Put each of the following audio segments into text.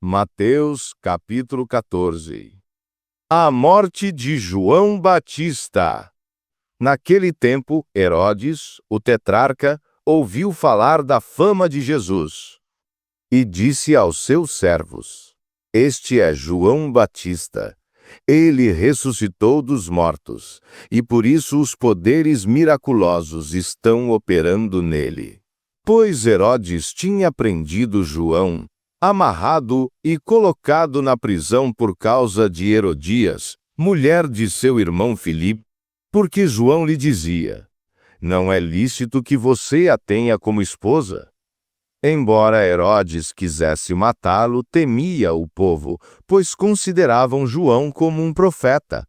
Mateus, capítulo 14. A morte de João Batista. Naquele tempo, Herodes, o tetrarca, ouviu falar da fama de Jesus e disse aos seus servos: Este é João Batista. Ele ressuscitou dos mortos, e por isso os poderes miraculosos estão operando nele. Pois Herodes tinha prendido João, amarrado e colocado na prisão por causa de Herodias, mulher de seu irmão Filipe, porque João lhe dizia: Não é lícito que você a tenha como esposa. Embora Herodes quisesse matá-lo, temia o povo, pois consideravam João como um profeta.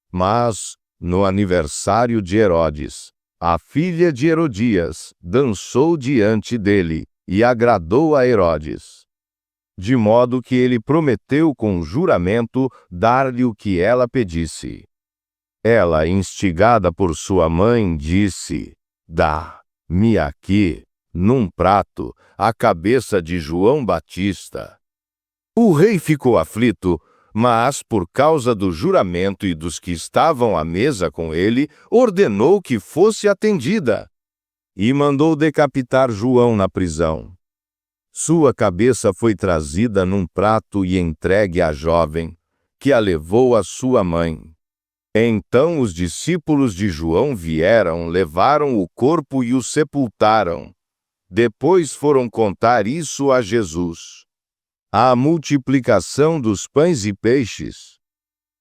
Mas, no aniversário de Herodes, a filha de Herodias dançou diante dele e agradou a Herodes, de modo que ele prometeu com juramento dar-lhe o que ela pedisse. Ela, instigada por sua mãe, disse: Dá-me aqui, num prato, a cabeça de João Batista. O rei ficou aflito, mas, por causa do juramento e dos que estavam à mesa com ele, ordenou que fosse atendida e mandou decapitar João na prisão. Sua cabeça foi trazida num prato e entregue à jovem, que a levou à sua mãe. Então os discípulos de João vieram, levaram o corpo e o sepultaram. Depois foram contar isso a Jesus. A multiplicação dos pães e peixes.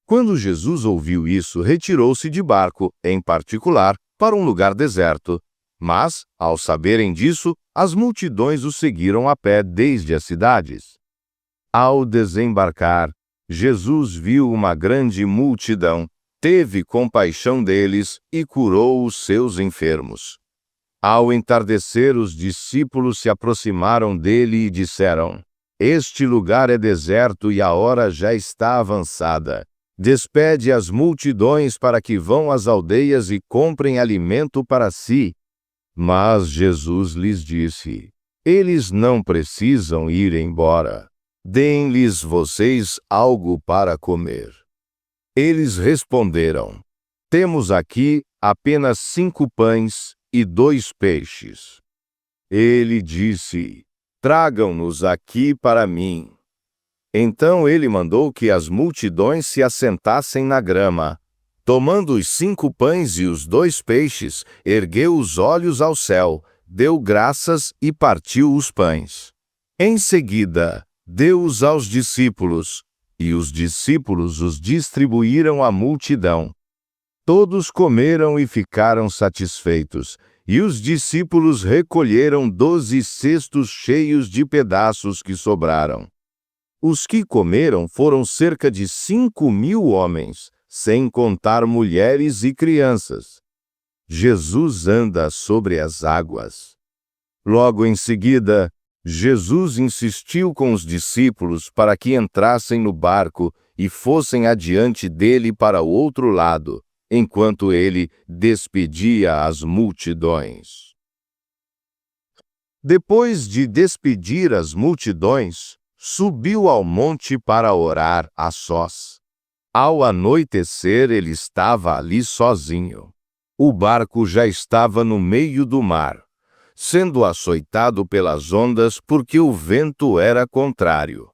Quando Jesus ouviu isso, retirou-se de barco, em particular, para um lugar deserto. Mas, ao saberem disso, as multidões o seguiram a pé desde as cidades. Ao desembarcar, Jesus viu uma grande multidão, teve compaixão deles e curou os seus enfermos. Ao entardecer, os discípulos se aproximaram dele e disseram: Este lugar é deserto e a hora já está avançada. Despede as multidões para que vão às aldeias e comprem alimento para si. Mas Jesus lhes disse: Eles não precisam ir embora. Deem-lhes vocês algo para comer. Eles responderam: Temos aqui apenas 5 pães e 2 peixes. Ele disse: Tragam-nos aqui para mim. Então ele mandou que as multidões se assentassem na grama. Tomando os 5 pães e os 2 peixes, ergueu os olhos ao céu, deu graças e partiu os pães. Em seguida, deu-os aos discípulos, e os discípulos os distribuíram à multidão. Todos comeram e ficaram satisfeitos, e os discípulos recolheram 12 cestos cheios de pedaços que sobraram. Os que comeram foram cerca de 5.000 homens, sem contar mulheres e crianças. Jesus anda sobre as águas. Logo em seguida, Jesus insistiu com os discípulos para que entrassem no barco e fossem adiante dele para o outro lado, enquanto ele despedia as multidões. Depois de despedir as multidões, subiu ao monte para orar a sós. Ao anoitecer, ele estava ali sozinho. O barco já estava no meio do mar, sendo açoitado pelas ondas porque o vento era contrário.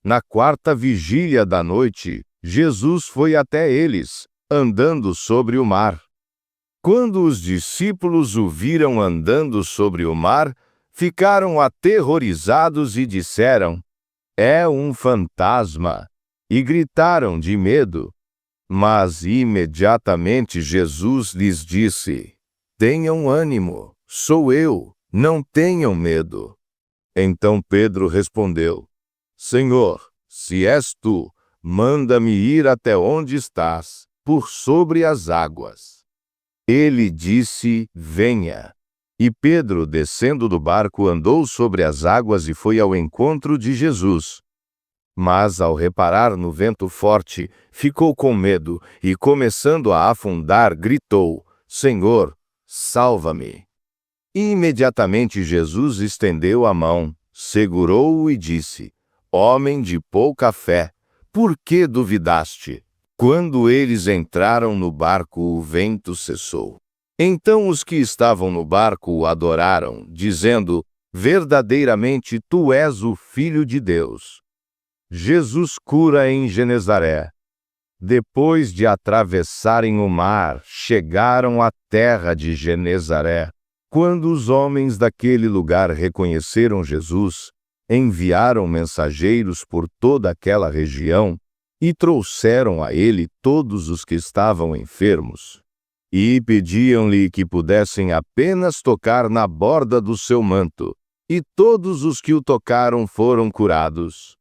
Na 4ª vigília da noite, Jesus foi até eles, andando sobre o mar. Quando os discípulos o viram andando sobre o mar, ficaram aterrorizados e disseram: É um fantasma! E gritaram de medo. Mas imediatamente Jesus lhes disse: Tenham ânimo, sou eu, não tenham medo. Então Pedro respondeu: Senhor, se és tu, manda-me ir até onde estás, por sobre as águas. Ele disse: Venha. E Pedro, descendo do barco, andou sobre as águas e foi ao encontro de Jesus. Mas, ao reparar no vento forte, ficou com medo e, começando a afundar, gritou: Senhor, salva-me! E imediatamente Jesus estendeu a mão, segurou-o e disse: Homem de pouca fé, por que duvidaste? Quando eles entraram no barco, o vento cessou. Então os que estavam no barco o adoraram, dizendo: verdadeiramente tu és o Filho de Deus. Jesus cura em Genezaré. Depois de atravessarem o mar, chegaram à terra de Genezaré. Quando os homens daquele lugar reconheceram Jesus, enviaram mensageiros por toda aquela região e trouxeram a ele todos os que estavam enfermos. E pediam-lhe que pudessem apenas tocar na borda do seu manto, e todos os que o tocaram foram curados.